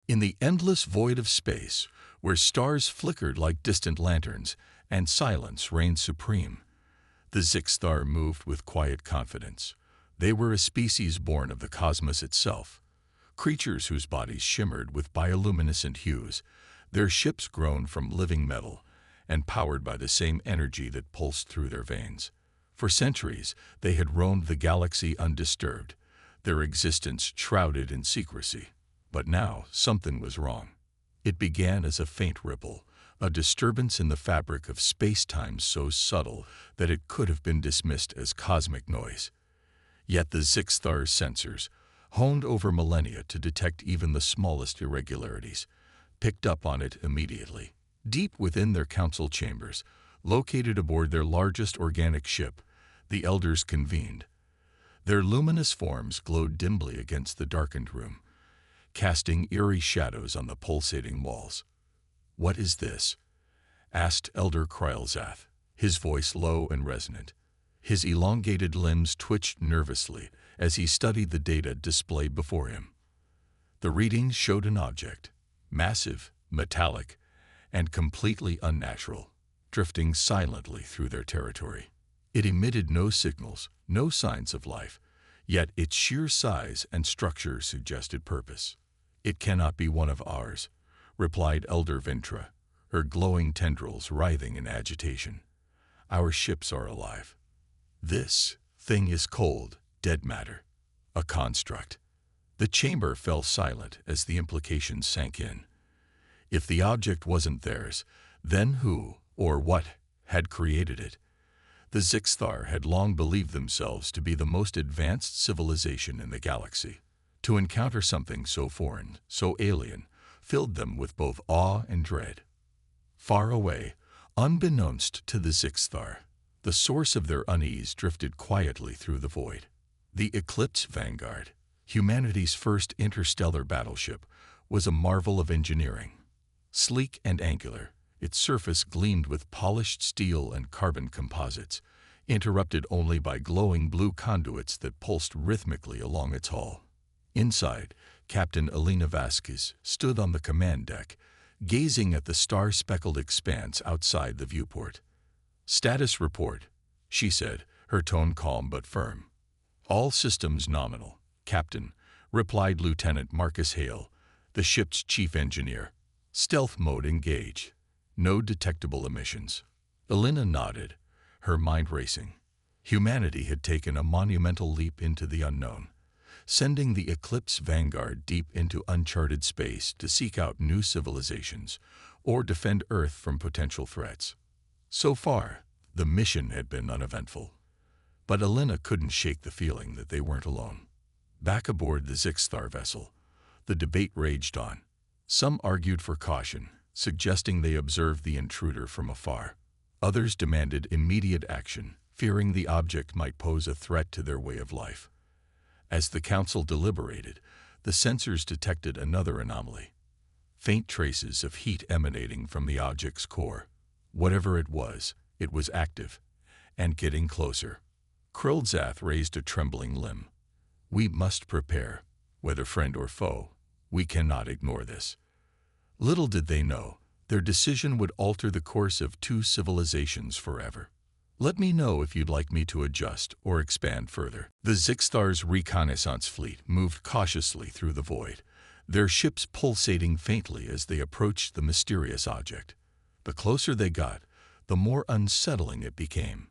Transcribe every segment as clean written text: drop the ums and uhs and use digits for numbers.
In the endless void of space, where stars flickered like distant lanterns and silence reigned supreme, the Zixthar moved with quiet confidence. They were a species born of the cosmos itself, creatures whose bodies shimmered with bioluminescent hues, their ships grown from living metal and powered by the same energy that pulsed through their veins. For centuries, they had roamed the galaxy undisturbed, their existence shrouded in secrecy. But now, something was wrong. It began as a faint ripple, a disturbance in the fabric of space-time so subtle that it could have been dismissed as cosmic noise. Yet the Zixthar's sensors, honed over millennia to detect even the smallest irregularities, picked up on it immediately. Deep within their council chambers, located aboard their largest organic ship, the Elders convened. Their luminous forms glowed dimly against the darkened room, casting eerie shadows on the pulsating walls. "What is this?" asked Elder Krylzath, his voice low and resonant. His elongated limbs twitched nervously as he studied the data displayed before him. The readings showed an object, massive, metallic, and completely unnatural, drifting silently through their territory. It emitted no signals, no signs of life, yet its sheer size and structure suggested purpose. "It cannot be one of ours," replied Elder Vintra, her glowing tendrils writhing in agitation. "Our ships are alive. This thing is cold, dead matter, a construct." The chamber fell silent as the implications sank in. If the object wasn't theirs, then who or what had created it? The Zixthar had long believed themselves to be the most advanced civilization in the galaxy. To encounter something so foreign, so alien, filled them with both awe and dread. Far away, unbeknownst to the Zixthar, the source of their unease drifted quietly through the void. The Eclipse Vanguard, humanity's first interstellar battleship, was a marvel of engineering. Sleek and angular, its surface gleamed with polished steel and carbon composites, interrupted only by glowing blue conduits that pulsed rhythmically along its hull. Inside, Captain Elena Vasquez stood on the command deck, gazing at the star-speckled expanse outside the viewport. "Status report," she said, her tone calm but firm. "All systems nominal, Captain," replied Lieutenant Marcus Hale, the ship's chief engineer. "Stealth mode engaged. No detectable emissions." Elena nodded, her mind racing. Humanity had taken a monumental leap into the unknown, sending the Eclipse Vanguard deep into uncharted space to seek out new civilizations or defend Earth from potential threats. So far, the mission had been uneventful. But Elena couldn't shake the feeling that they weren't alone. Back aboard the Zixthar vessel, the debate raged on. Some argued for caution, suggesting they observe the intruder from afar. Others demanded immediate action, fearing the object might pose a threat to their way of life. As the council deliberated, the sensors detected another anomaly. Faint traces of heat emanating from the object's core. Whatever it was active, and getting closer. Krylzath raised a trembling limb. "We must prepare, whether friend or foe. We cannot ignore this." Little did they know, their decision would alter the course of two civilizations forever. "Let me know if you'd like me to adjust or expand further." The Zixthar's reconnaissance fleet moved cautiously through the void, their ships pulsating faintly as they approached the mysterious object. The closer they got, the more unsettling it became.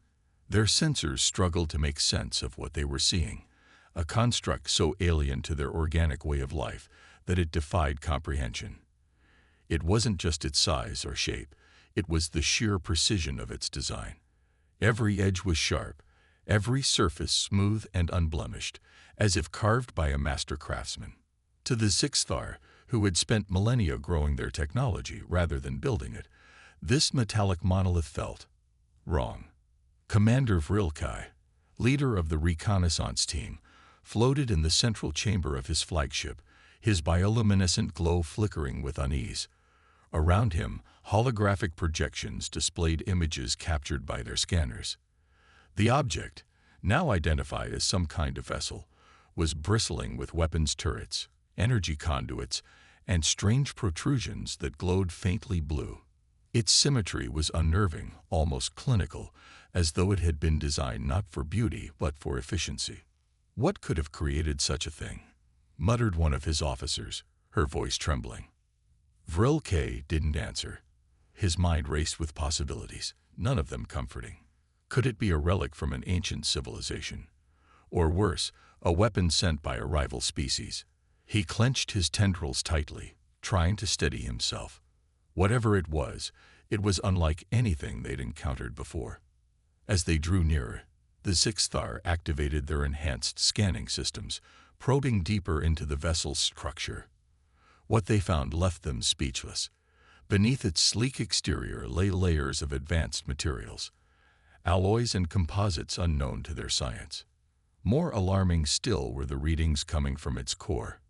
Their sensors struggled to make sense of what they were seeing, a construct so alien to their organic way of life that it defied comprehension. It wasn't just its size or shape, it was the sheer precision of its design. Every edge was sharp, every surface smooth and unblemished, as if carved by a master craftsman. To the Zixthar, who had spent millennia growing their technology rather than building it, this metallic monolith felt wrong. Commander Vrilkai, leader of the reconnaissance team, floated in the central chamber of his flagship, his bioluminescent glow flickering with unease. Around him, holographic projections displayed images captured by their scanners. The object, now identified as some kind of vessel, was bristling with weapons turrets, energy conduits, and strange protrusions that glowed faintly blue. Its symmetry was unnerving, almost clinical, as though it had been designed not for beauty but for efficiency. "What could have created such a thing?" muttered one of his officers, her voice trembling. Vril K didn't answer. His mind raced with possibilities, none of them comforting. Could it be a relic from an ancient civilization? Or worse, a weapon sent by a rival species? He clenched his tendrils tightly, trying to steady himself. Whatever it was unlike anything they'd encountered before. As they drew nearer, the Sixthar activated their enhanced scanning systems, probing deeper into the vessel's structure. What they found left them speechless. Beneath its sleek exterior lay layers of advanced materials, alloys and composites unknown to their science. More alarming still were the readings coming from its core.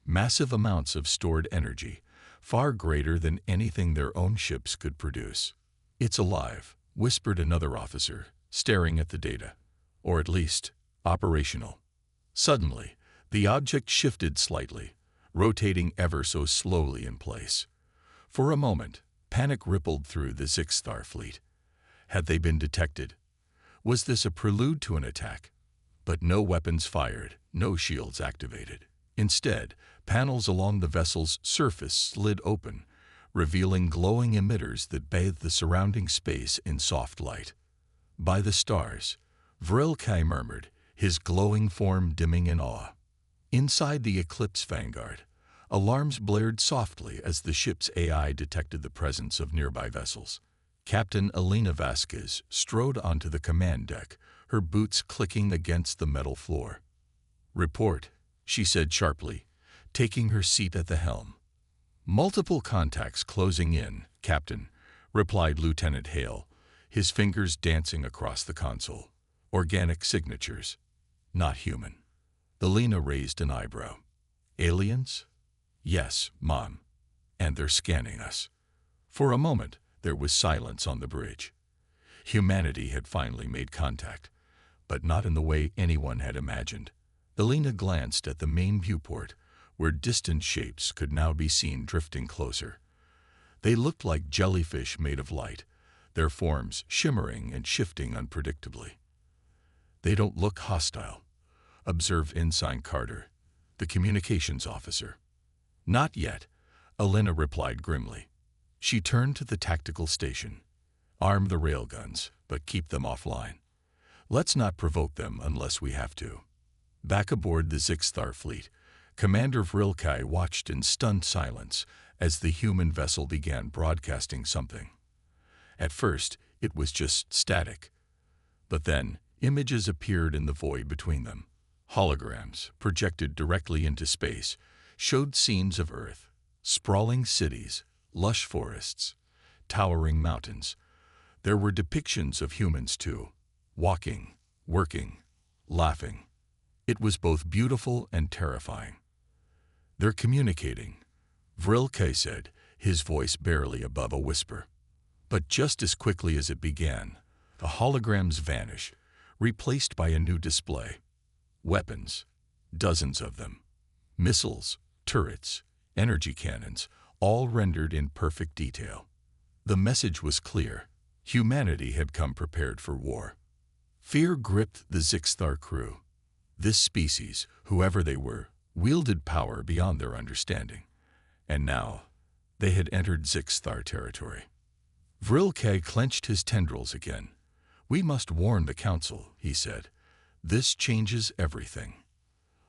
Massive amounts of stored energy, far greater than anything their own ships could produce. "It's alive," whispered another officer, staring at the data. Or at least, operational. Suddenly, the object shifted slightly, rotating ever so slowly in place. For a moment, panic rippled through the Sixthar fleet. Had they been detected? Was this a prelude to an attack? But no weapons fired, no shields activated. Instead, panels along the vessel's surface slid open, revealing glowing emitters that bathed the surrounding space in soft light. "By the stars," Vril Kai murmured, his glowing form dimming in awe. Inside the Eclipse Vanguard, alarms blared softly as the ship's AI detected the presence of nearby vessels. Captain Elena Vasquez strode onto the command deck, her boots clicking against the metal floor. "Report," she said sharply, taking her seat at the helm. "Multiple contacts closing in, Captain," replied Lieutenant Hale, his fingers dancing across the console. "Organic signatures. Not human." Elena raised an eyebrow. "Aliens?" "Yes, Mom. And they're scanning us." For a moment, there was silence on the bridge. Humanity had finally made contact, but not in the way anyone had imagined. Elena glanced at the main viewport, where distant shapes could now be seen drifting closer. They looked like jellyfish made of light, their forms shimmering and shifting unpredictably. "They don't look hostile," observed Ensign Carter, the communications officer. "Not yet," Elena replied grimly. She turned to the tactical station. "Arm the railguns, but keep them offline. Let's not provoke them unless we have to." Back aboard the Sixthar fleet, Commander Vrilkai watched in stunned silence as the human vessel began broadcasting something. At first, it was just static. But then, images appeared in the void between them. Holograms, projected directly into space, showed scenes of Earth, sprawling cities, lush forests, towering mountains. There were depictions of humans too, walking, working, laughing. It was both beautiful and terrifying. "They're communicating," Vrilke said, his voice barely above a whisper. But just as quickly as it began, the holograms vanished, replaced by a new display. Weapons, dozens of them. Missiles, turrets, energy cannons, all rendered in perfect detail. The message was clear. Humanity had come prepared for war. Fear gripped the Sixthar crew. This species, whoever they were, wielded power beyond their understanding. And now, they had entered Sixthar territory. Vrilke clenched his tendrils again. "We must warn the Council," he said. "This changes everything.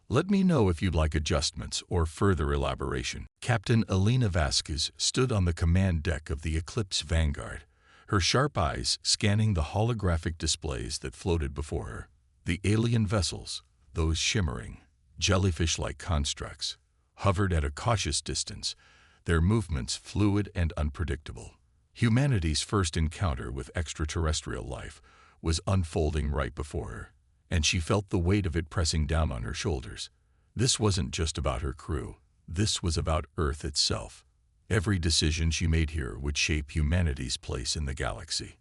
Let me know if you'd like adjustments or further elaboration." Captain Elena Vasquez stood on the command deck of the Eclipse Vanguard, her sharp eyes scanning the holographic displays that floated before her. The alien vessels, those shimmering, jellyfish-like constructs, hovered at a cautious distance, their movements fluid and unpredictable. Humanity's first encounter with extraterrestrial life was unfolding right before her, and she felt the weight of it pressing down on her shoulders. This wasn't just about her crew. This was about Earth itself. Every decision she made here would shape humanity's place in the galaxy.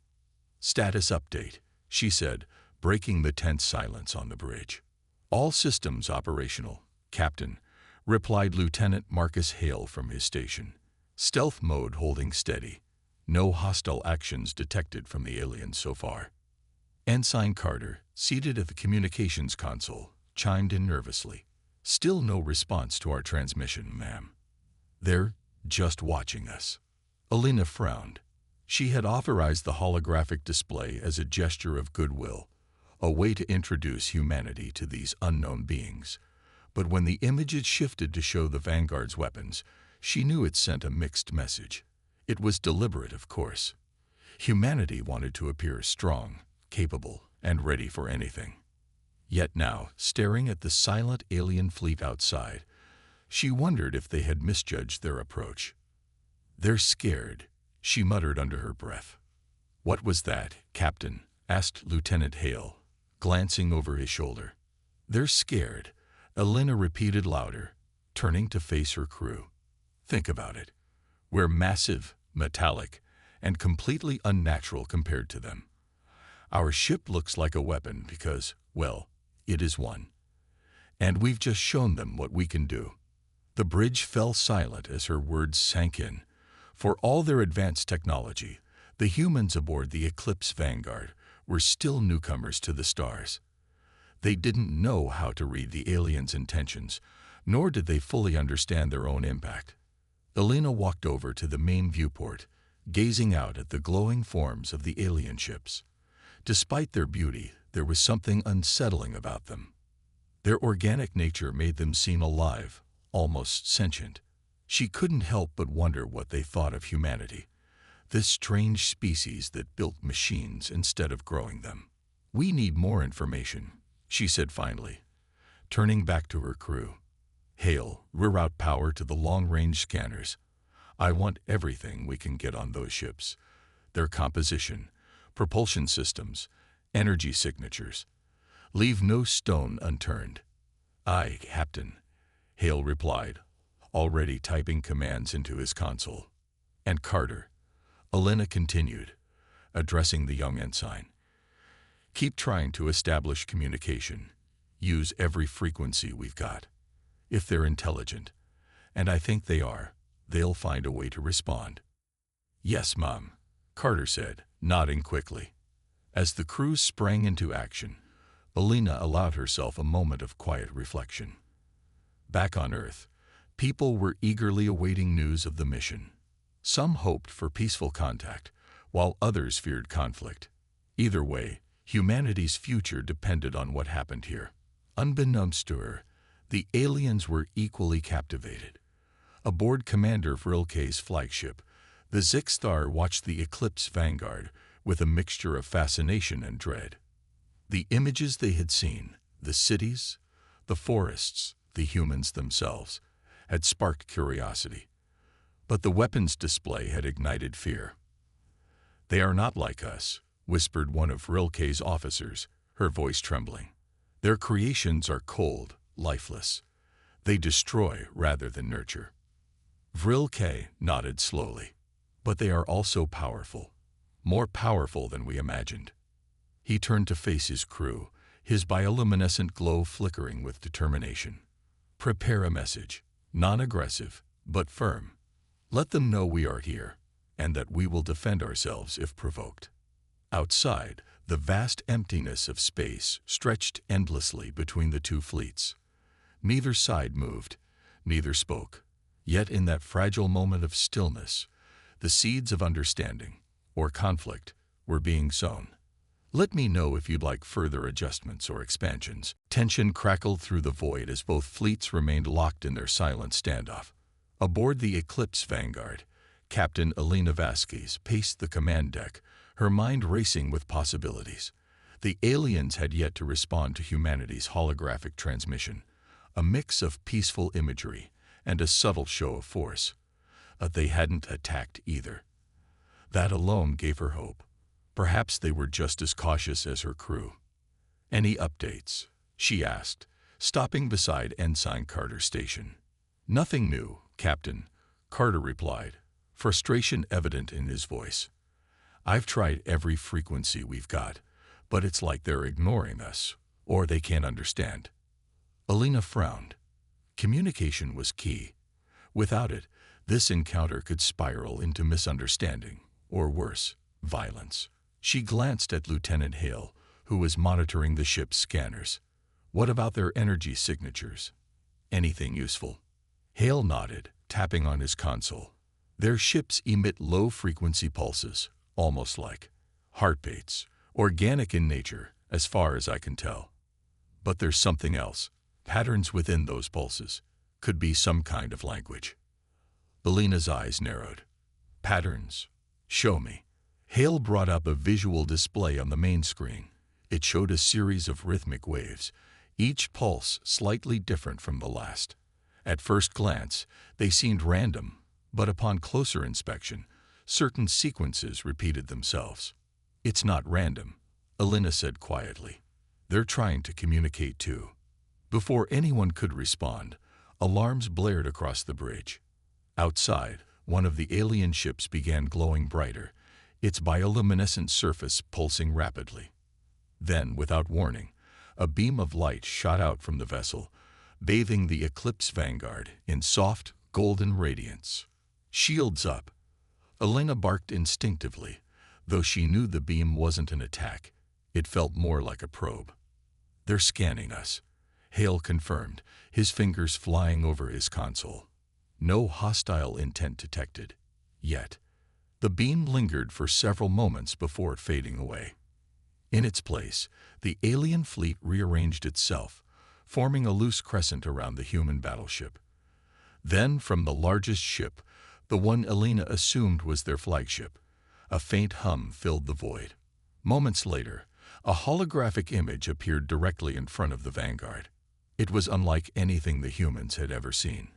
"Status update," she said, breaking the tense silence on the bridge. "All systems operational, Captain," replied Lieutenant Marcus Hale from his station. Stealth mode holding steady. No hostile actions detected from the aliens so far. Ensign Carter, seated at the communications console, chimed in nervously. Still no response to our transmission, ma'am. They're just watching us. Alina frowned. She had authorized the holographic display as a gesture of goodwill, a way to introduce humanity to these unknown beings. But when the images shifted to show the Vanguard's weapons, she knew it sent a mixed message. It was deliberate, of course. Humanity wanted to appear strong, capable, and ready for anything. Yet now, staring at the silent alien fleet outside, she wondered if they had misjudged their approach. They're scared, she muttered under her breath. What was that, Captain? Asked Lieutenant Hale, glancing over his shoulder. They're scared, Alina repeated louder, turning to face her crew. Think about it. We're massive, metallic, and completely unnatural compared to them. Our ship looks like a weapon because, well, it is one. And we've just shown them what we can do. The bridge fell silent as her words sank in. For all their advanced technology, the humans aboard the Eclipse Vanguard were still newcomers to the stars. They didn't know how to read the aliens' intentions, nor did they fully understand their own impact. Alina walked over to the main viewport, gazing out at the glowing forms of the alien ships. Despite their beauty, there was something unsettling about them. Their organic nature made them seem alive, almost sentient. She couldn't help but wonder what they thought of humanity, this strange species that built machines instead of growing them. We need more information, she said finally, turning back to her crew. Hale, reroute power to the long-range scanners. I want everything we can get on those ships. Their composition, propulsion systems, energy signatures. Leave no stone unturned. Aye, Captain, Hale replied, already typing commands into his console. And Carter, Alina continued, addressing the young ensign. Keep trying to establish communication. Use every frequency we've got. If they're intelligent, and I think they are, they'll find a way to respond. Yes, Mom, Carter said, nodding quickly. As the crew sprang into action, Alina allowed herself a moment of quiet reflection. Back on Earth, people were eagerly awaiting news of the mission. Some hoped for peaceful contact, while others feared conflict. Either way, humanity's future depended on what happened here. Unbeknownst to her, the aliens were equally captivated. Aboard Commander Vrilke's flagship, the Zixthar watched the Eclipse Vanguard with a mixture of fascination and dread. The images they had seen, the cities, the forests, the humans themselves, had sparked curiosity. But the weapons display had ignited fear. They are not like us, whispered one of Vrilke's officers, her voice trembling. Their creations are cold, lifeless. They destroy rather than nurture. Vrilke nodded slowly. But they are also powerful, more powerful than we imagined. He turned to face his crew, his bioluminescent glow flickering with determination. Prepare a message, non-aggressive, but firm. Let them know we are here, and that we will defend ourselves if provoked. Outside, the vast emptiness of space stretched endlessly between the two fleets. Neither side moved, neither spoke. Yet in that fragile moment of stillness, the seeds of understanding, or conflict, were being sown. Let me know if you'd like further adjustments or expansions. Tension crackled through the void as both fleets remained locked in their silent standoff. Aboard the Eclipse Vanguard, Captain Alina Vasquez paced the command deck, her mind racing with possibilities. The aliens had yet to respond to humanity's holographic transmission, a mix of peaceful imagery and a subtle show of force. They hadn't attacked either. That alone gave her hope. Perhaps they were just as cautious as her crew. Any updates? She asked, stopping beside Ensign Carter's station. Nothing new, Captain, Carter replied, frustration evident in his voice. I've tried every frequency we've got, but it's like they're ignoring us, or they can't understand. Alina frowned. Communication was key. Without it, this encounter could spiral into misunderstanding, or worse, violence. She glanced at Lieutenant Hale, who was monitoring the ship's scanners. What about their energy signatures? Anything useful? Hale nodded, tapping on his console. Their ships emit low-frequency pulses, almost like heartbeats, organic in nature, as far as I can tell. But there's something else. Patterns within those pulses. Could be some kind of language. Alina's eyes narrowed. Patterns. Show me. Hale brought up a visual display on the main screen. It showed a series of rhythmic waves, each pulse slightly different from the last. At first glance, they seemed random, but upon closer inspection, certain sequences repeated themselves. It's not random, Alina said quietly. They're trying to communicate too. Before anyone could respond, alarms blared across the bridge. Outside, one of the alien ships began glowing brighter, its bioluminescent surface pulsing rapidly. Then, without warning, a beam of light shot out from the vessel, bathing the Eclipse Vanguard in soft, golden radiance. Shields up! Alina barked instinctively, though she knew the beam wasn't an attack. It felt more like a probe. They're scanning us, Hale confirmed, his fingers flying over his console. No hostile intent detected. Yet, the beam lingered for several moments before fading away. In its place, the alien fleet rearranged itself, forming a loose crescent around the human battleship. Then, from the largest ship, the one Alina assumed was their flagship, a faint hum filled the void. Moments later, a holographic image appeared directly in front of the Vanguard. It was unlike anything the humans had ever seen.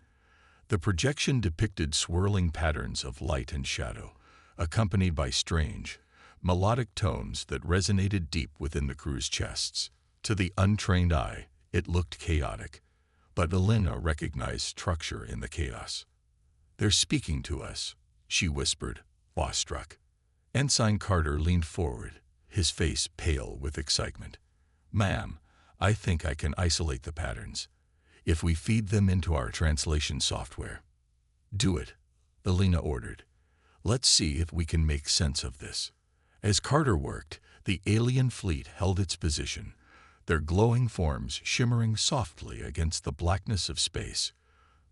The projection depicted swirling patterns of light and shadow, accompanied by strange, melodic tones that resonated deep within the crew's chests. To the untrained eye, it looked chaotic, but Alina recognized structure in the chaos. They're speaking to us, she whispered, awestruck. Ensign Carter leaned forward, his face pale with excitement. Ma'am, I think I can isolate the patterns, if we feed them into our translation software. Do it, Alina ordered. Let's see if we can make sense of this. As Carter worked, the alien fleet held its position, their glowing forms shimmering softly against the blackness of space.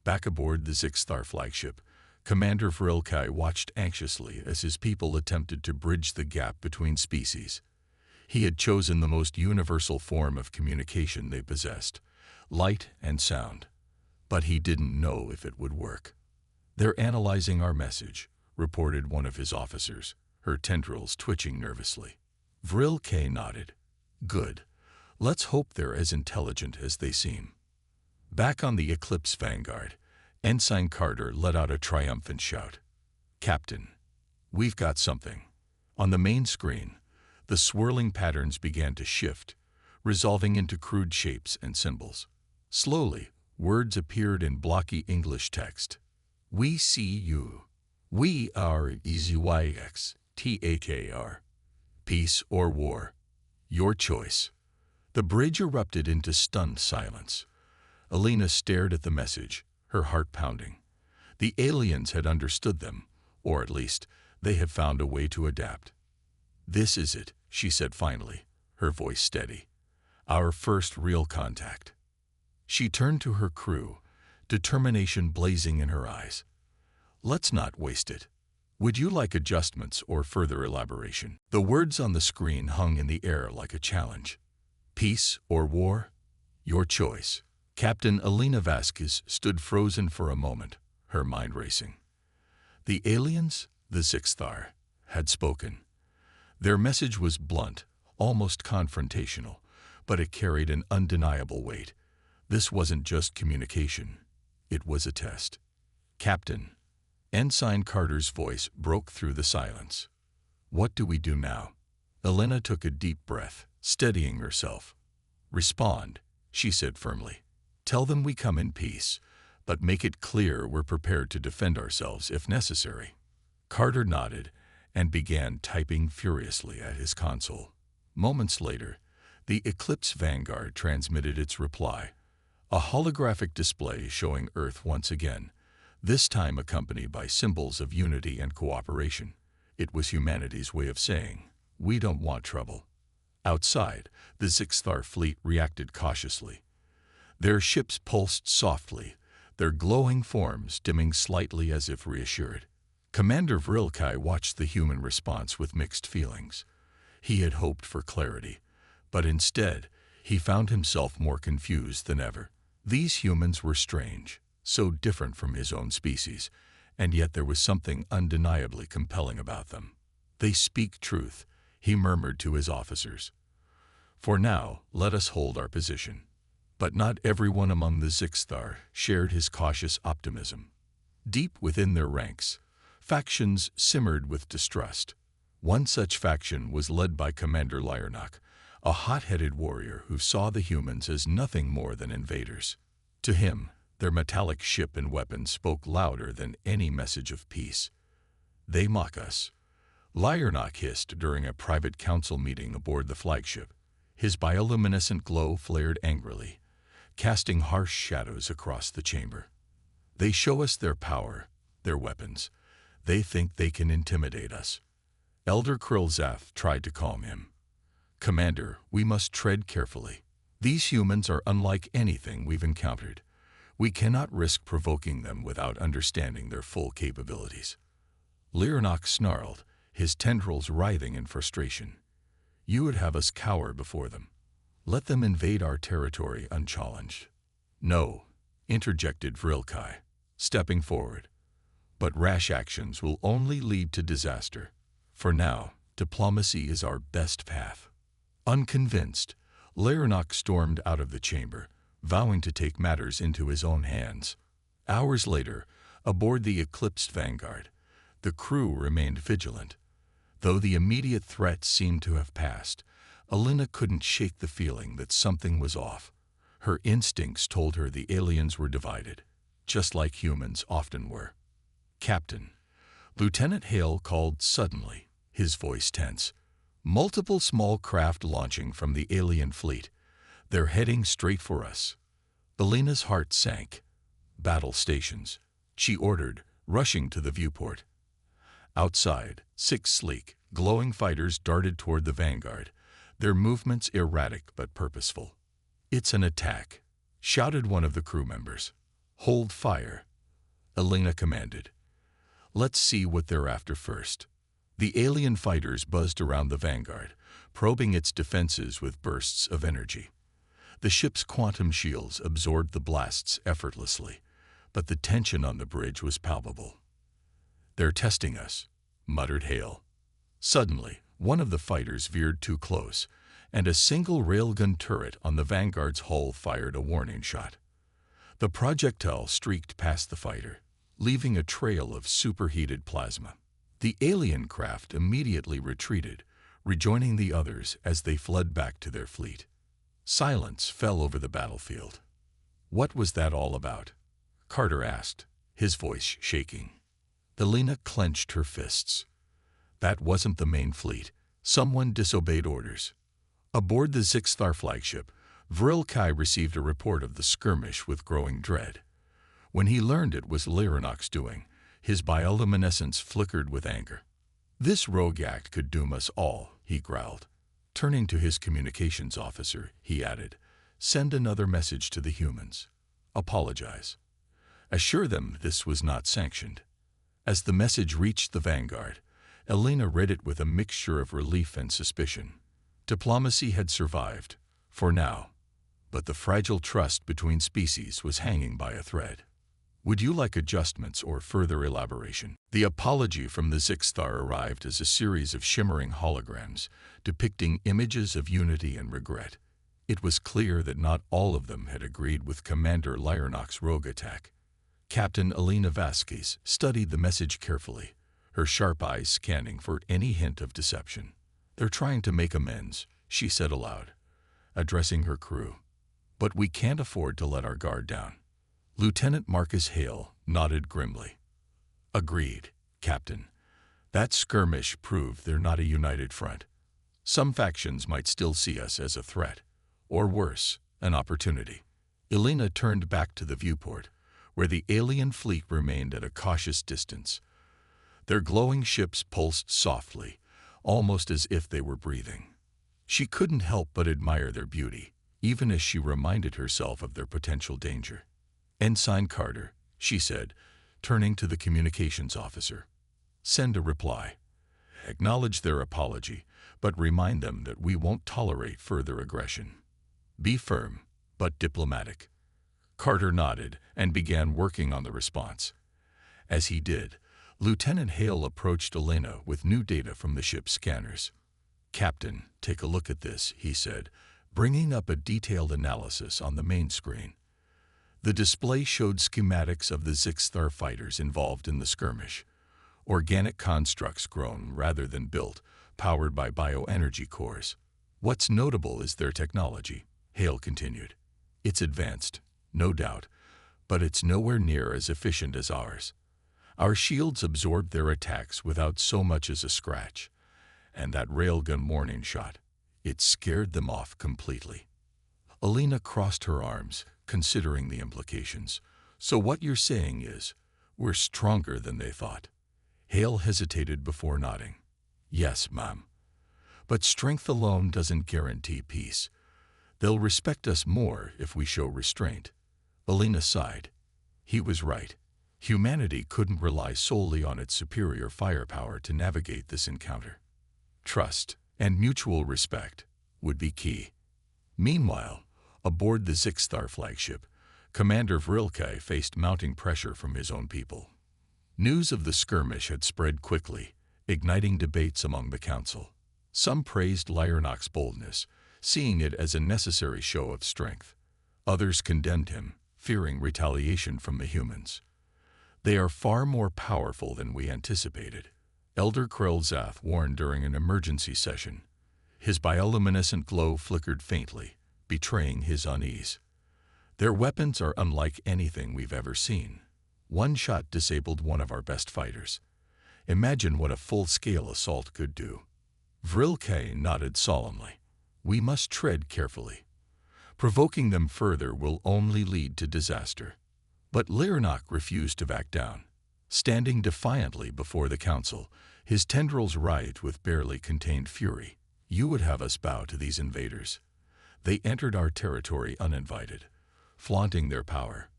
Back aboard the Zixthar flagship, Commander Vrilkai watched anxiously as his people attempted to bridge the gap between species. He had chosen the most universal form of communication they possessed, light and sound. But he didn't know if it would work. They're analyzing our message, reported one of his officers, her tendrils twitching nervously. Vrilkai nodded. Good. Let's hope they're as intelligent as they seem. Back on the Eclipse Vanguard, Ensign Carter let out a triumphant shout. Captain, we've got something. On the main screen, the swirling patterns began to shift, resolving into crude shapes and symbols. Slowly, words appeared in blocky English text. We see you. We are EZYX, THAR. Peace or war. Your choice. The bridge erupted into stunned silence. Alina stared at the message, her heart pounding. The aliens had understood them, or at least, they had found a way to adapt. This is it, she said finally, her voice steady. Our first real contact. She turned to her crew, determination blazing in her eyes. Let's not waste it. Would you like adjustments or further elaboration? The words on the screen hung in the air like a challenge. Peace or war? Your choice. Captain Alina Vasquez stood frozen for a moment, her mind racing. The aliens, the Zixthar, had spoken. Their message was blunt, almost confrontational, but it carried an undeniable weight. This wasn't just communication. It was a test. Captain, Ensign Carter's voice broke through the silence. What do we do now? Alina took a deep breath, steadying herself. Respond, she said firmly. Tell them we come in peace, but make it clear we're prepared to defend ourselves if necessary. Carter nodded and began typing furiously at his console. Moments later, the Eclipse Vanguard transmitted its reply, A holographic display showing Earth once again, this time accompanied by symbols of unity and cooperation. It was humanity's way of saying, "We don't want trouble." Outside, the Zixthar fleet reacted cautiously. Their ships pulsed softly, their glowing forms dimming slightly as if reassured. Commander Vrilkai watched the human response with mixed feelings. He had hoped for clarity, but instead, he found himself more confused than ever. These humans were strange, so different from his own species, and yet there was something undeniably compelling about them. "They speak truth," he murmured to his officers. "For now, let us hold our position." But not everyone among the Zixthar shared his cautious optimism. Deep within their ranks, factions simmered with distrust. One such faction was led by Commander Lyarnok, a hot-headed warrior who saw the humans as nothing more than invaders. To him, their metallic ship and weapons spoke louder than any message of peace. "They mock us," Lyarnok hissed during a private council meeting aboard the flagship. His bioluminescent glow flared angrily, casting harsh shadows across the chamber. "They show us their power, their weapons. They think they can intimidate us." Elder Krilzaf tried to calm him. "Commander, we must tread carefully. These humans are unlike anything we've encountered. We cannot risk provoking them without understanding their full capabilities." Lyarnok snarled, his tendrils writhing in frustration. "You would have us cower before them. Let them invade our territory unchallenged." "No," interjected Vrilkai, stepping forward. "But rash actions will only lead to disaster. For now, diplomacy is our best path." Unconvinced, Lyarnok stormed out of the chamber, vowing to take matters into his own hands. Hours later, aboard the eclipsed Vanguard, the crew remained vigilant. Though the immediate threat seemed to have passed, Alina couldn't shake the feeling that something was off. Her instincts told her the aliens were divided, just like humans often were. "Captain," Lieutenant Hale called suddenly, his voice tense. "Multiple small craft launching from the alien fleet. They're heading straight for us." Alina's heart sank. "Battle stations," she ordered, rushing to the viewport. Outside, 6 sleek, glowing fighters darted toward the Vanguard, their movements erratic but purposeful. "It's an attack," shouted one of the crew members. "Hold fire," Alina commanded. "Let's see what they're after first." The alien fighters buzzed around the Vanguard, probing its defenses with bursts of energy. The ship's quantum shields absorbed the blasts effortlessly, but the tension on the bridge was palpable. "They're testing us," muttered Hale. Suddenly, one of the fighters veered too close, and a single railgun turret on the Vanguard's hull fired a warning shot. The projectile streaked past the fighter, leaving a trail of superheated plasma. The alien craft immediately retreated, rejoining the others as they fled back to their fleet. Silence fell over the battlefield. "What was that all about?" Carter asked, his voice shaking. Alina clenched her fists. "That wasn't the main fleet. Someone disobeyed orders." Aboard the Zixthar flagship, Vrilkai received a report of the skirmish with growing dread. When he learned it was Lyarnok's doing, his bioluminescence flickered with anger. "This rogue act could doom us all," he growled. Turning to his communications officer, he added, "Send another message to the humans. Apologize. Assure them this was not sanctioned." As the message reached the Vanguard, Alina read it with a mixture of relief and suspicion. Diplomacy had survived, for now, but the fragile trust between species was hanging by a thread. "Would you like adjustments or further elaboration?" The apology from the Zixthar arrived as a series of shimmering holograms, depicting images of unity and regret. It was clear that not all of them had agreed with Commander Lyarnok's rogue attack. Captain Alina Vasquez studied the message carefully, her sharp eyes scanning for any hint of deception. "They're trying to make amends," she said aloud, addressing her crew. "But we can't afford to let our guard down." Lieutenant Marcus Hale nodded grimly. "Agreed, Captain. That skirmish proved they're not a united front. Some factions might still see us as a threat, or worse, an opportunity. Elena turned back to the viewport, where the alien fleet remained at a cautious distance. Their glowing ships pulsed softly, almost as if they were breathing. She couldn't help but admire their beauty, even as she reminded herself of their potential danger. "Ensign Carter," she said, turning to the communications officer. "Send a reply. Acknowledge their apology, but remind them that we won't tolerate further aggression. Be firm, but diplomatic." Carter nodded and began working on the response. As he did, Lieutenant Hale approached Elena with new data from the ship's scanners. "Captain, take a look at this," he said, bringing up a detailed analysis on the main screen. The display showed schematics of the Six-Star fighters involved in the skirmish. Organic constructs grown rather than built, powered by bioenergy cores. "What's notable is their technology," Hale continued. "It's advanced, no doubt, but it's nowhere near as efficient as ours. Our shields absorbed their attacks without so much as a scratch. And that railgun warning shot, it scared them off completely." Elena crossed her arms, considering the implications. "So what you're saying is, we're stronger than they thought?" Hale hesitated before nodding. "Yes, ma'am. But strength alone doesn't guarantee peace. They'll respect us more if we show restraint." Elena sighed. He was right. Humanity couldn't rely solely on its superior firepower to navigate this encounter. Trust and mutual respect would be key. Meanwhile, aboard the Six-Star flagship, Commander Vrilke faced mounting pressure from his own people. News of the skirmish had spread quickly, igniting debates among the council. Some praised Lyernach's boldness, seeing it as a necessary show of strength. Others condemned him, fearing retaliation from the humans. "They are far more powerful than we anticipated," Elder Krellzath warned during an emergency session. His bioluminescent glow flickered faintly, betraying his unease. "Their weapons are unlike anything we've ever seen. One shot disabled one of our best fighters. Imagine what a full-scale assault could do." Vrilke nodded solemnly. "We must tread carefully. Provoking them further will only lead to disaster." But Lyernach refused to back down. Standing defiantly before the council, his tendrils writhed with barely contained fury. "You would have us bow to these invaders. They entered our territory uninvited, flaunting their power.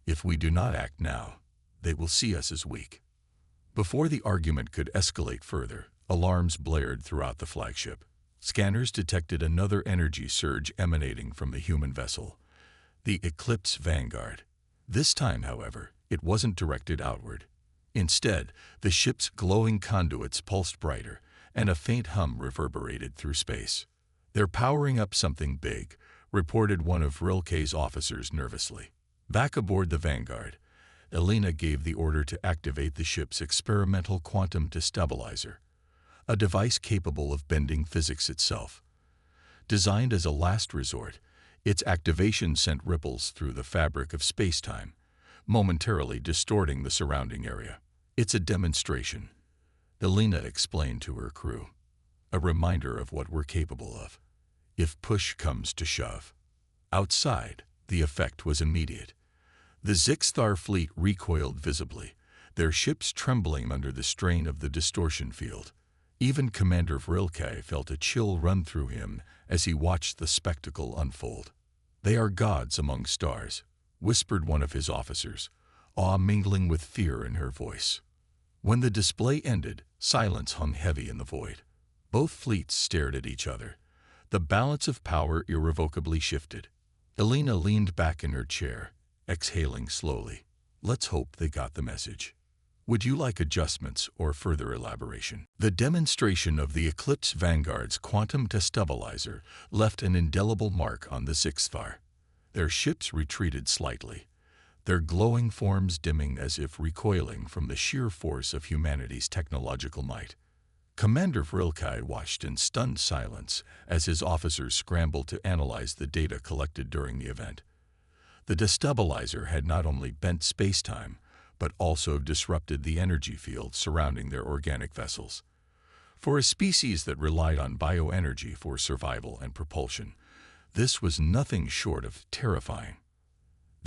If we do not act now, they will see us as weak." Before the argument could escalate further, alarms blared throughout the flagship. Scanners detected another energy surge emanating from the human vessel, the Eclipse Vanguard. This time, however, it wasn't directed outward. Instead, the ship's glowing conduits pulsed brighter, and a faint hum reverberated through space. "They're powering up something big," reported one of Rilke's officers nervously. Back aboard the Vanguard, Elena gave the order to activate the ship's experimental quantum destabilizer, a device capable of bending physics itself. Designed as a last resort, its activation sent ripples through the fabric of space-time, momentarily distorting the surrounding area. "It's a demonstration," Elena explained to her crew. "A reminder of what we're capable of, if push comes to shove." Outside, the effect was immediate. The Six-Star fleet recoiled visibly, their ships trembling under the strain of the distortion field. Even Commander Vrilke felt a chill run through him as he watched the spectacle unfold. "They are gods among stars," whispered one of his officers, awe mingling with fear in her voice. When the display ended, silence hung heavy in the void. Both fleets stared at each other. The balance of power irrevocably shifted. Elena leaned back in her chair, exhaling slowly. "Let's hope they got the message. Would you like adjustments or further elaboration?" The demonstration of the Eclipse Vanguard's quantum destabilizer left an indelible mark on the Six-Star. Their ships retreated slightly, their glowing forms dimming as if recoiling from the sheer force of humanity's technological might. Commander Vrilke watched in stunned silence as his officers scrambled to analyze the data collected during the event. The destabilizer had not only bent space-time, but also disrupted the energy field surrounding their organic vessels. For a species that relied on bioenergy for survival and propulsion, this was nothing short of terrifying.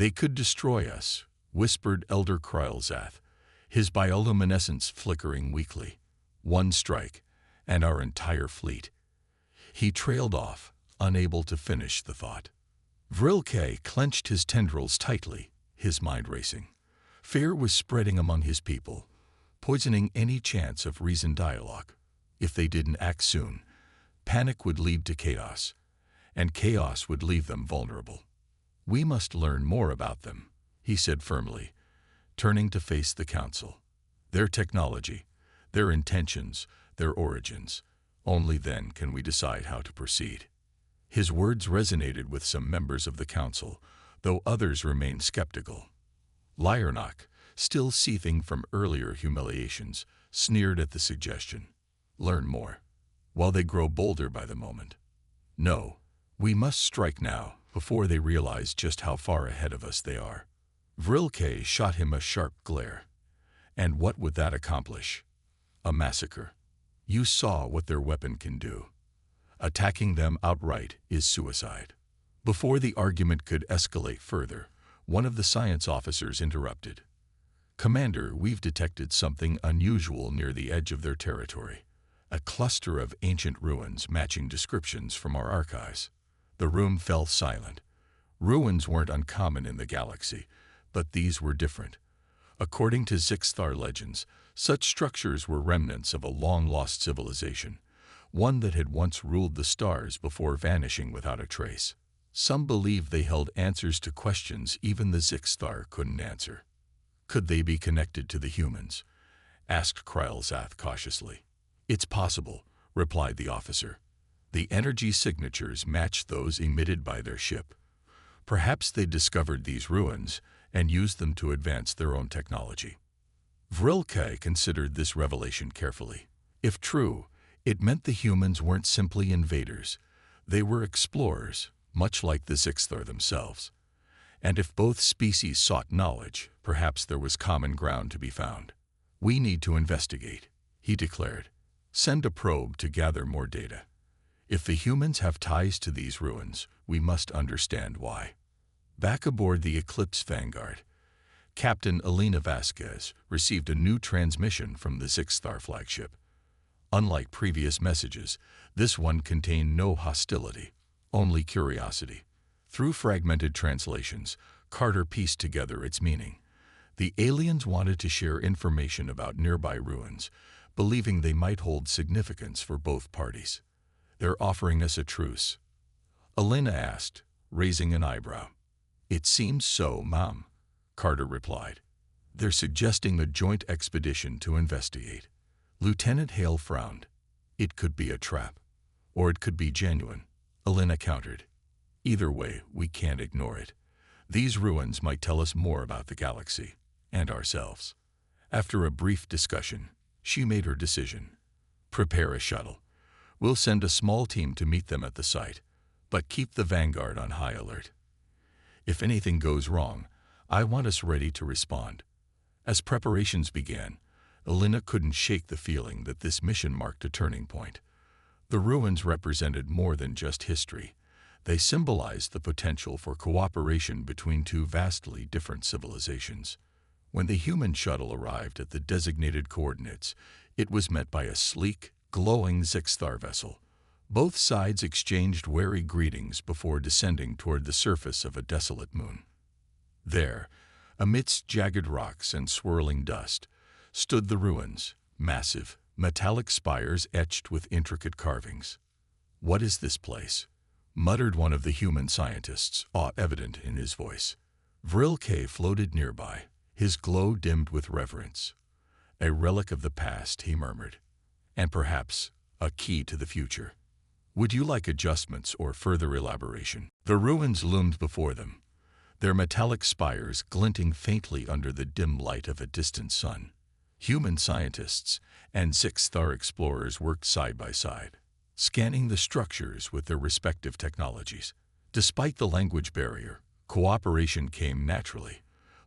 They could destroy us, whispered Elder Krylzath, his bioluminescence flickering weakly. One strike, and our entire fleet. He trailed off, unable to finish the thought. Vrilke clenched his tendrils tightly, his mind racing. Fear was spreading among his people, poisoning any chance of reasoned dialogue. If they didn't act soon, panic would lead to chaos, and chaos would leave them vulnerable. We must learn more about them, he said firmly, turning to face the council. Their technology, their intentions, their origins. Only then can we decide how to proceed. His words resonated with some members of the council, though others remained skeptical. Lyernach, still seething from earlier humiliations, sneered at the suggestion. Learn more, while they grow bolder by the moment. No, we must strike now, before they realize just how far ahead of us they are. Vrilke shot him a sharp glare. And what would that accomplish? A massacre. You saw what their weapon can do. Attacking them outright is suicide. Before the argument could escalate further, one of the science officers interrupted. Commander, we've detected something unusual near the edge of their territory. A cluster of ancient ruins matching descriptions from our archives. The room fell silent. Ruins weren't uncommon in the galaxy, but these were different. According to Zixthar legends, such structures were remnants of a long-lost civilization, one that had once ruled the stars before vanishing without a trace. Some believe they held answers to questions even the Zixthar couldn't answer. Could they be connected to the humans? Asked Krylzath cautiously. It's possible, replied the officer. The energy signatures matched those emitted by their ship. Perhaps they discovered these ruins and used them to advance their own technology. Vrilke considered this revelation carefully. If true, it meant the humans weren't simply invaders. They were explorers, much like the Zixthar themselves. And if both species sought knowledge, perhaps there was common ground to be found. We need to investigate, he declared. Send a probe to gather more data. If the humans have ties to these ruins, we must understand why. Back aboard the Eclipse Vanguard, Captain Elena Vasquez received a new transmission from the Zixthar flagship. Unlike previous messages, this one contained no hostility, only curiosity. Through fragmented translations, Carter pieced together its meaning. The aliens wanted to share information about nearby ruins, believing they might hold significance for both parties. They're offering us a truce. Elena asked, raising an eyebrow. It seems so, Mom, Carter replied. They're suggesting a joint expedition to investigate. Lieutenant Hale frowned. It could be a trap, or it could be genuine, Elena countered. Either way, we can't ignore it. These ruins might tell us more about the galaxy and ourselves. After a brief discussion, she made her decision. Prepare a shuttle. We'll send a small team to meet them at the site, but keep the Vanguard on high alert. If anything goes wrong, I want us ready to respond. As preparations began, Elena couldn't shake the feeling that this mission marked a turning point. The ruins represented more than just history. They symbolized the potential for cooperation between two vastly different civilizations. When the human shuttle arrived at the designated coordinates, it was met by a sleek, glowing Zixthar vessel. Both sides exchanged wary greetings before descending toward the surface of a desolate moon. There, amidst jagged rocks and swirling dust, stood the ruins, massive, metallic spires etched with intricate carvings. What is this place? Muttered one of the human scientists, awe evident in his voice. Vrilke floated nearby, his glow dimmed with reverence. A relic of the past, he murmured, and perhaps a key to the future. Would you like adjustments or further elaboration? The ruins loomed before them, their metallic spires glinting faintly under the dim light of a distant sun. Human scientists and Zixthar explorers worked side by side, scanning the structures with their respective technologies. Despite the language barrier, cooperation came naturally.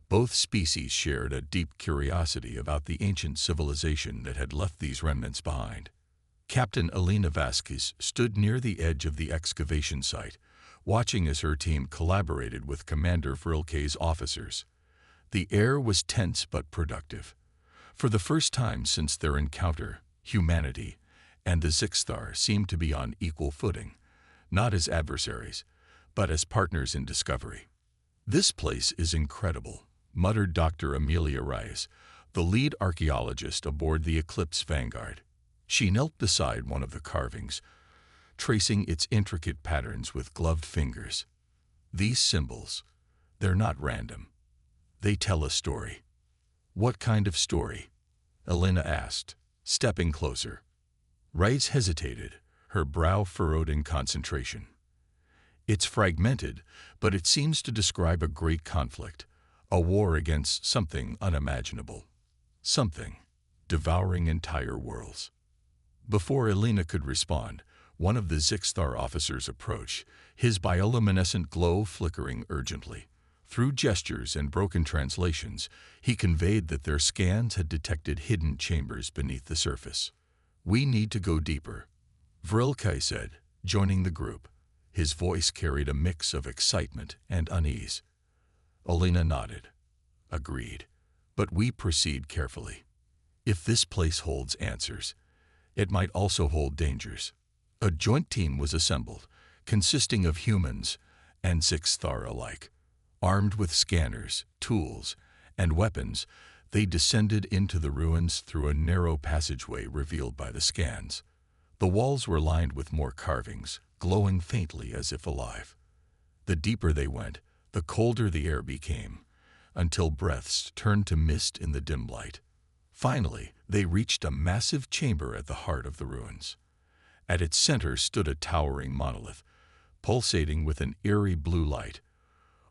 Both species shared a deep curiosity about the ancient civilization that had left these remnants behind. Captain Elena Vasquez stood near the edge of the excavation site, watching as her team collaborated with Commander Vrilke's officers. The air was tense but productive. For the first time since their encounter, humanity and the Zixthar seemed to be on equal footing, not as adversaries, but as partners in discovery. "This place is incredible," muttered Dr. Amelia Rice, the lead archaeologist aboard the Eclipse Vanguard. She knelt beside one of the carvings, tracing its intricate patterns with gloved fingers. "These symbols, they're not random. They tell a story." "What kind of story?" Elena asked, stepping closer. Rice hesitated, her brow furrowed in concentration. "It's fragmented, but it seems to describe a great conflict, a war against something unimaginable. Something devouring entire worlds." Before Elena could respond, one of the Zixthar officers approached, his bioluminescent glow flickering urgently. Through gestures and broken translations, he conveyed that their scans had detected hidden chambers beneath the surface. "We need to go deeper," Vrilke said, joining the group. His voice carried a mix of excitement and unease. Elena nodded. "Agreed. But we proceed carefully. If this place holds answers, it might also hold dangers." A joint team was assembled, consisting of humans and Zixthar alike. Armed with scanners, tools, and weapons, they descended into the ruins through a narrow passageway revealed by the scans. The walls were lined with more carvings, glowing faintly as if alive. The deeper they went, the colder the air became, until breaths turned to mist in the dim light. Finally, they reached a massive chamber at the heart of the ruins. At its center stood a towering monolith, pulsating with an eerie blue light.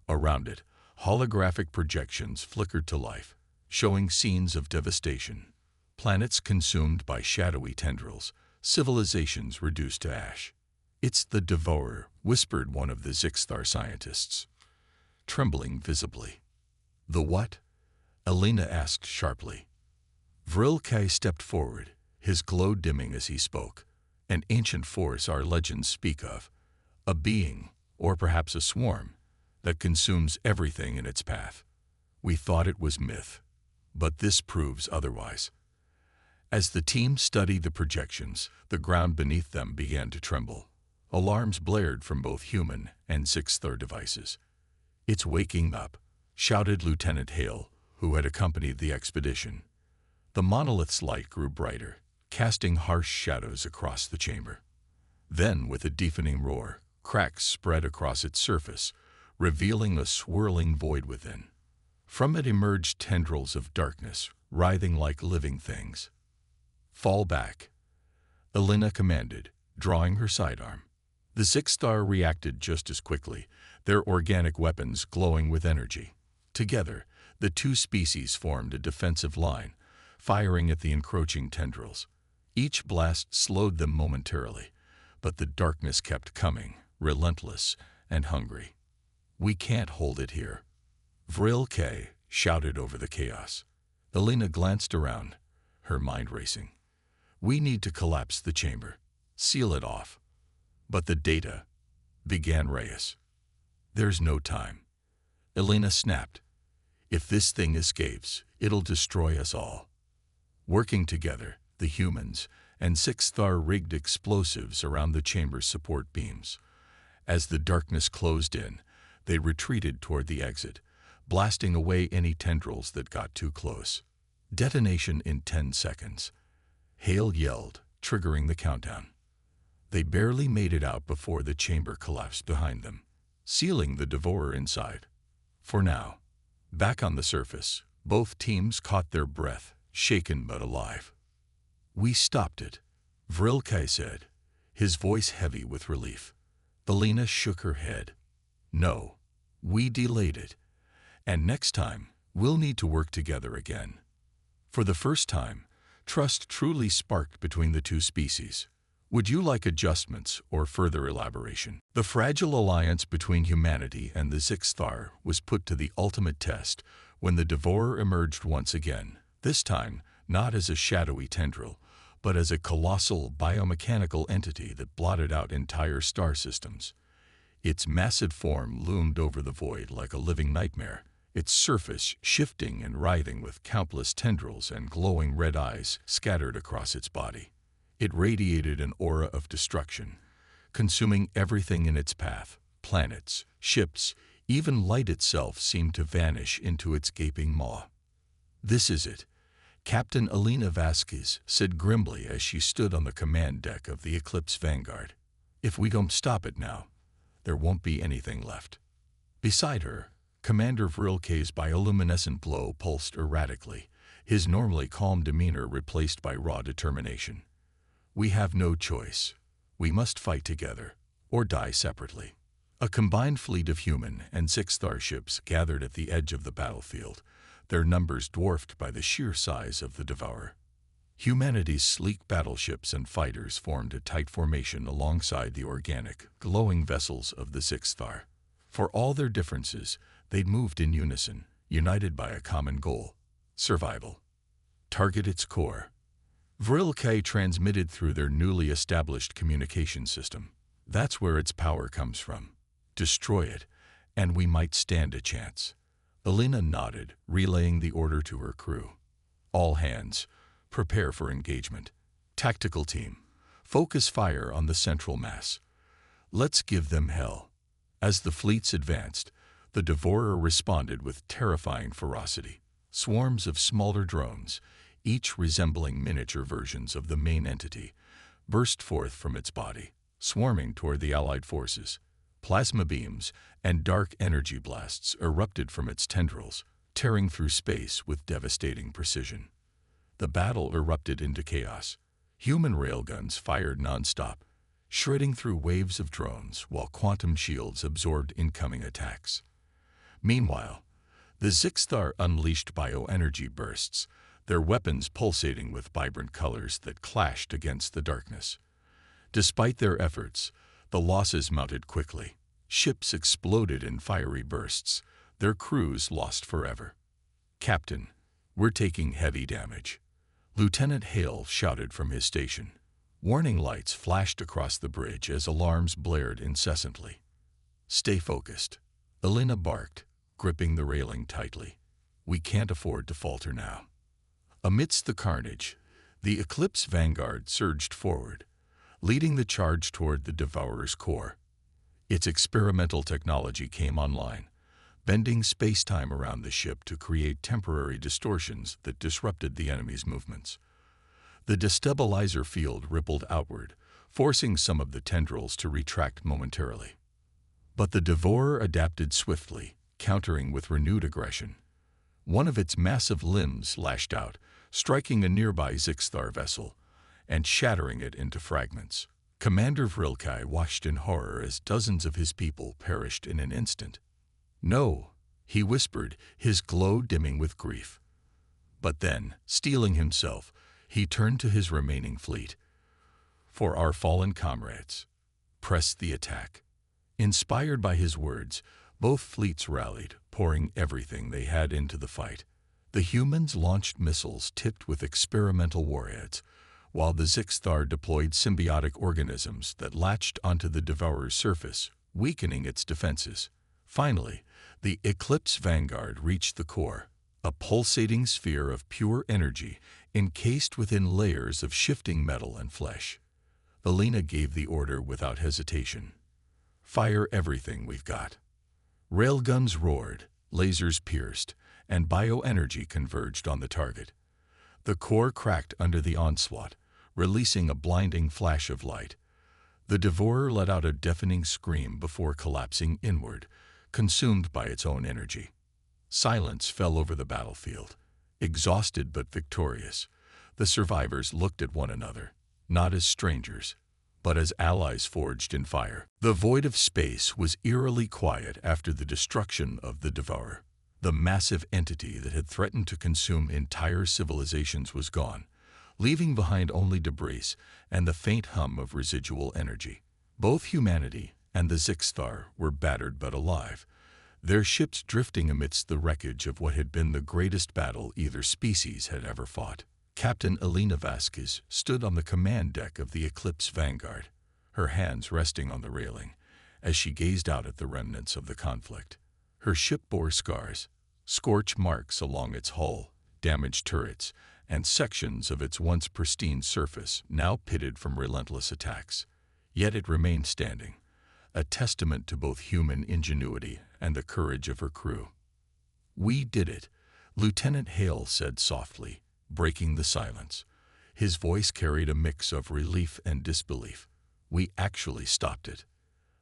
Around it, holographic projections flickered to life, showing scenes of devastation. Planets consumed by shadowy tendrils, civilizations reduced to ash. "It's the Devourer," whispered one of the Zixthar scientists, trembling visibly. "The what?" Elena asked sharply. Vrilke stepped forward, his glow dimming as he spoke. "An ancient force our legends speak of. A being, or perhaps a swarm, that consumes everything in its path. We thought it was myth, but this proves otherwise." As the team studied the projections, the ground beneath them began to tremble. Alarms blared from both human and Zixthar devices. "It's waking up," shouted Lieutenant Hale, who had accompanied the expedition. The monolith's light grew brighter, casting harsh shadows across the chamber. Then, with a deafening roar, cracks spread across its surface, revealing a swirling void within. From it emerged tendrils of darkness, writhing like living things. "Fall back," Elena commanded, drawing her sidearm. The Zixthar reacted just as quickly, their organic weapons glowing with energy. Together, the two species formed a defensive line, firing at the encroaching tendrils. Each blast slowed them momentarily, but the darkness kept coming, relentless and hungry. "We can't hold it here," Vrilke shouted over the chaos. Elena glanced around, her mind racing. "We need to collapse the chamber, seal it off." "But the data," began Reyes. "There's no time," Elena snapped. "If this thing escapes, it'll destroy us all." Working together, the humans and Zixthar rigged explosives around the chamber's support beams. As the darkness closed in, they retreated toward the exit, blasting away any tendrils that got too close. Detonation in 10 seconds. Hale yelled, triggering the countdown. They barely made it out before the chamber collapsed behind them, sealing the Devourer inside. For now, back on the surface, both teams caught their breath, shaken but alive. "We stopped it," Vrilke said, his voice heavy with relief. Elena shook her head. "No, we delayed it, and next time we'll need to work together again." For the first time, trust truly sparked between the two species. Would you like adjustments or further elaboration? The fragile alliance between humanity and the Zixthar was put to the ultimate test when the Devourer emerged once again, this time not as a shadowy tendril, but as a colossal biomechanical entity that blotted out entire star systems. Its massive form loomed over the void like a living nightmare, its surface shifting and writhing with countless tendrils and glowing red eyes scattered across its body. It radiated an aura of destruction, consuming everything in its path. Planets, ships, even light itself seemed to vanish into its gaping maw. "This is it," Captain Elena Vasquez said grimly as she stood on the command deck of the Eclipse Vanguard. "If we don't stop it now, there won't be anything left." Beside her, Commander Vrilke's bioluminescent glow pulsed erratically, his normally calm demeanor replaced by raw determination. "We have no choice. We must fight together, or die separately." A combined fleet of human and Six-star ships gathered at the edge of the battlefield, their numbers dwarfed by the sheer size of the Devourer. Humanity's sleek battleships and fighters formed a tight formation alongside the organic, glowing vessels of the Six-star. For all their differences, they'd moved in unison, united by a common goal: survival. "Target its core," Vrilke transmitted through their newly established communication system. "That's where its power comes from. Destroy it, and we might stand a chance." Elena nodded, relaying the order to her crew. "All hands, prepare for engagement. Tactical team, focus fire on the central mass. Let's give them hell." As the fleets advanced, the Devourer responded with terrifying ferocity. Swarms of smaller drones, each resembling miniature versions of the main entity, burst forth from its body, swarming toward the Allied forces. Plasma beams and dark energy blasts erupted from its tendrils, tearing through space with devastating precision. The battle erupted into chaos. Human railguns fired nonstop, shredding through waves of drones while quantum shields absorbed incoming attacks. Meanwhile, the Six-star unleashed bioenergy bursts, their weapons pulsating with vibrant colors that clashed against the darkness. Despite their efforts, the losses mounted quickly. Ships exploded in fiery bursts, their crews lost forever. "Captain, we're taking heavy damage," Lieutenant Hale shouted from his station. Warning lights flashed across the bridge as alarms blared incessantly. "Stay focused," Elena barked, gripping the railing tightly. "We can't afford to falter now." Amidst the carnage, the Eclipse Vanguard surged forward, leading the charge toward the Devourer's core. Its experimental technology came online, bending space-time around the ship to create temporary distortions that disrupted the enemy's movements. The destabilizer field rippled outward, forcing some of the tendrils to retract momentarily. But the Devourer adapted swiftly, countering with renewed aggression. One of its massive limbs lashed out, striking a nearby Six-star vessel and shattering it into fragments. Commander Vrilke watched in horror as dozens of his people perished in an instant. "No," he whispered, his glow dimming with grief. But then, steeling himself, he turned to his remaining fleet. "For our fallen comrades, press the attack." Inspired by his words, both fleets rallied, pouring everything they had into the fight. The humans launched missiles tipped with experimental warheads, while the Six-star deployed symbiotic organisms that latched onto the Devourer's surface, weakening its defenses. Finally, the Eclipse Vanguard reached the core, a pulsating sphere of pure energy encased within layers of shifting metal and flesh. Elena gave the order without hesitation. "Fire everything we've got." Railguns roared, lasers pierced, and bioenergy converged on the target. The core cracked under the onslaught, releasing a blinding flash of light. The Devourer let out a deafening scream before collapsing inward, consumed by its own energy. Silence fell over the battlefield. Exhausted but victorious, the survivors looked at one another, not as strangers, but as allies forged in fire. The void of space was eerily quiet after the destruction of the Devourer. The massive entity that had threatened to consume entire civilizations was gone, leaving behind only debris and the faint hum of residual energy. Both humanity and the Six-star were battered but alive, their ships drifting amidst the wreckage of what had been the greatest battle either species had ever fought. Captain Elena Vasquez stood on the command deck of the Eclipse Vanguard, her hands resting on the railing, as she gazed out at the remnants of the conflict. Her ship bore scars, scorch marks along its hull, damaged turrets, and sections of its once pristine surface now pitted from relentless attacks. Yet it remained standing, a testament to both human ingenuity and the courage of her crew. "We did it," Lieutenant Hale said softly, breaking the silence. His voice carried a mix of relief and disbelief. "We actually stopped it."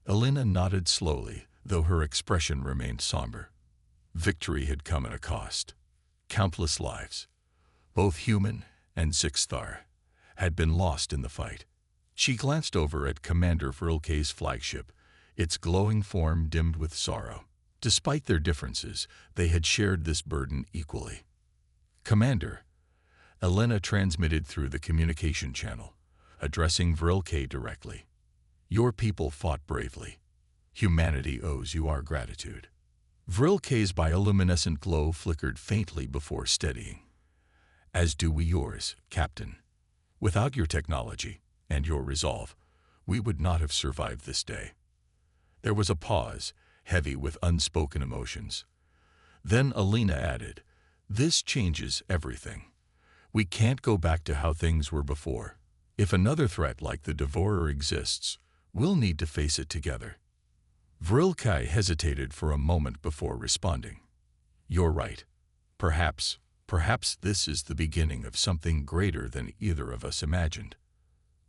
Elena nodded slowly, though her expression remained somber. Victory had come at a cost. Countless lives, both human and Zixthar, had been lost in the fight. She glanced over at Commander Vrilke's flagship, its glowing form dimmed with sorrow. Despite their differences, they had shared this burden equally. "Commander," Elena transmitted through the communication channel, addressing Vrilke directly. "Your people fought bravely. Humanity owes you our gratitude." Vrilke's bioluminescent glow flickered faintly before steadying. "As do we yours, Captain. Without your technology and your resolve, we would not have survived this day." There was a pause, heavy with unspoken emotions. Then Elena added, "This changes everything. We can't go back to how things were before. If another threat like the Devourer exists, we'll need to face it together." Vrilke hesitated for a moment before responding. "You're right. Perhaps this is the beginning of something greater than either of us imagined."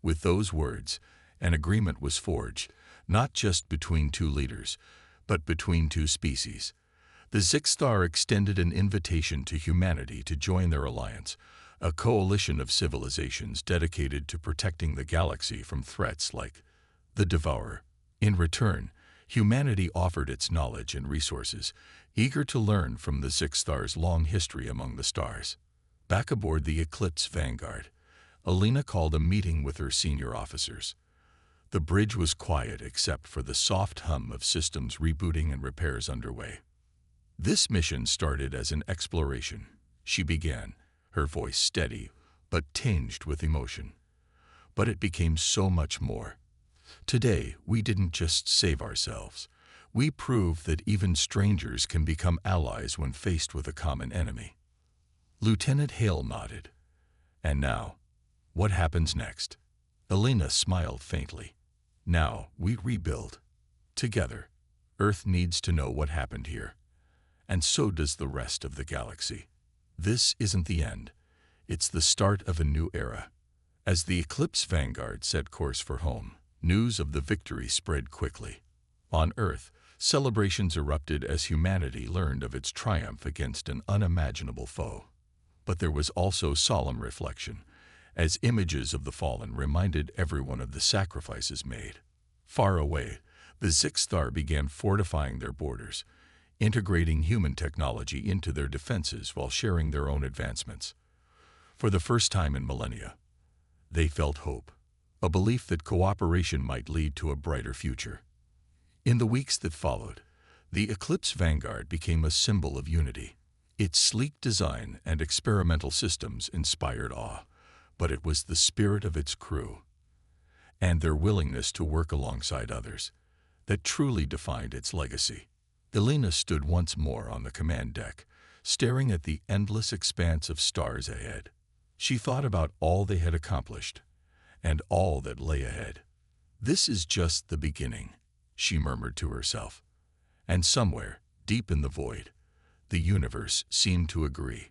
With those words, an agreement was forged, not just between two leaders, but between two species. The Zixthar extended an invitation to humanity to join their alliance, a coalition of civilizations dedicated to protecting the galaxy from threats like the Devourer. In return, humanity offered its knowledge and resources, eager to learn from the Zixthar's long history among the stars. Back aboard the Eclipse Vanguard, Elena called a meeting with her senior officers. The bridge was quiet except for the soft hum of systems rebooting and repairs underway. "This mission started as an exploration," she began, her voice steady but tinged with emotion. "But it became so much more. Today, we didn't just save ourselves. We proved that even strangers can become allies when faced with a common enemy." Lieutenant Hale nodded. "And now, what happens next?" Elena smiled faintly. "Now we rebuild. Together. Earth needs to know what happened here. And so does the rest of the galaxy. This isn't the end. It's the start of a new era." As the Eclipse Vanguard set course for home, news of the victory spread quickly. On Earth, celebrations erupted as humanity learned of its triumph against an unimaginable foe. But there was also solemn reflection, as images of the fallen reminded everyone of the sacrifices made. Far away, the Zixthar began fortifying their borders, integrating human technology into their defenses while sharing their own advancements. For the first time in millennia, they felt hope, a belief that cooperation might lead to a brighter future. In the weeks that followed, the Eclipse Vanguard became a symbol of unity. Its sleek design and experimental systems inspired awe, but it was the spirit of its crew and their willingness to work alongside others that truly defined its legacy. Elena stood once more on the command deck, staring at the endless expanse of stars ahead. She thought about all they had accomplished and all that lay ahead. "This is just the beginning," she murmured to herself. And somewhere, deep in the void, the universe seemed to agree.